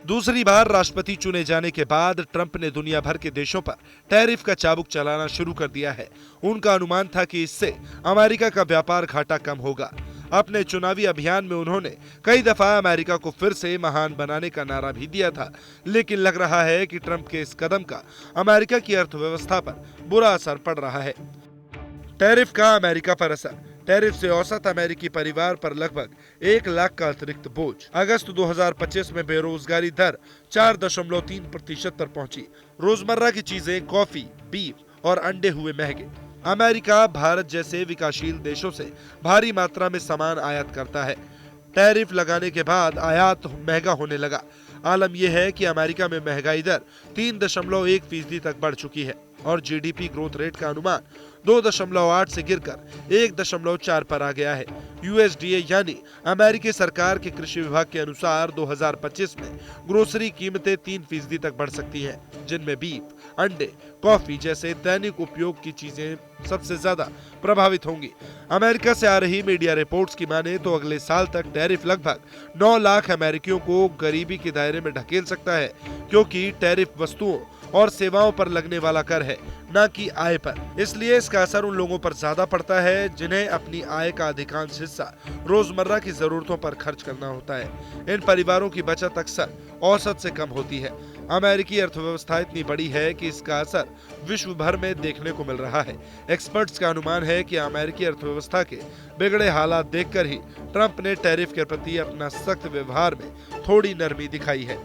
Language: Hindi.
दूसरी बार राष्ट्रपति चुने जाने के बाद ट्रंप ने दुनिया भर के देशों पर टैरिफ का चाबुक चलाना शुरू कर दिया है। उनका अनुमान था कि इससे अमेरिका का व्यापार घाटा कम होगा। अपने चुनावी अभियान में उन्होंने कई दफा अमेरिका को फिर से महान बनाने का नारा भी दिया था, लेकिन लग रहा है कि ट्रंप के इस कदम का अमेरिका की अर्थव्यवस्था पर बुरा असर पड़ रहा है। टैरिफ का अमेरिका पर असर। टैरिफ से औसत अमेरिकी परिवार पर लगभग 1 लाख का अतिरिक्त बोझ। अगस्त 2025 में बेरोजगारी दर 4.3% पर पहुंची। रोजमर्रा की चीजें कॉफी, बीफ और अंडे हुए महंगे। अमेरिका भारत जैसे विकासशील देशों से भारी मात्रा में सामान आयात करता है। टैरिफ लगाने के बाद आयात महंगा होने लगा। आलम यह है कि अमेरिका में महंगाई दर 3.1% तक बढ़ चुकी है और जीडीपी ग्रोथ रेट का अनुमान 2.8 से गिरकर 1.4 पर आ गया है। यूएसडीए यानी अमेरिकी सरकार के कृषि विभाग के अनुसार 2025 में ग्रोसरी कीमतें 3% तक बढ़ सकती हैं, जिनमें बीफ, अंडे, कॉफी जैसे दैनिक उपयोग की चीजें सबसे ज्यादा प्रभावित होंगी। अमेरिका से आ रही मीडिया रिपोर्ट्स की माने तो अगले साल तक टैरिफ लगभग 9 लाख अमेरिकियों को गरीबी के दायरे में ढकेल सकता है, क्योंकि टैरिफ वस्तुओं और सेवाओं पर लगने वाला कर है, न कि आय पर। इसलिए इसका असर उन लोगों पर ज्यादा पड़ता है जिन्हें अपनी आय का अधिकांश हिस्सा रोजमर्रा की जरूरतों पर खर्च करना होता है। इन परिवारों की बचत अक्सर औसत से कम होती है। अमेरिकी अर्थव्यवस्था इतनी बड़ी है कि इसका असर विश्व भर में देखने को मिल रहा है। एक्सपर्ट्स का अनुमान है कि अमेरिकी अर्थव्यवस्था के बिगड़े हालात देखकर ही ट्रंप ने टैरिफ के प्रति अपना सख्त व्यवहार में थोड़ी नरमी दिखाई है।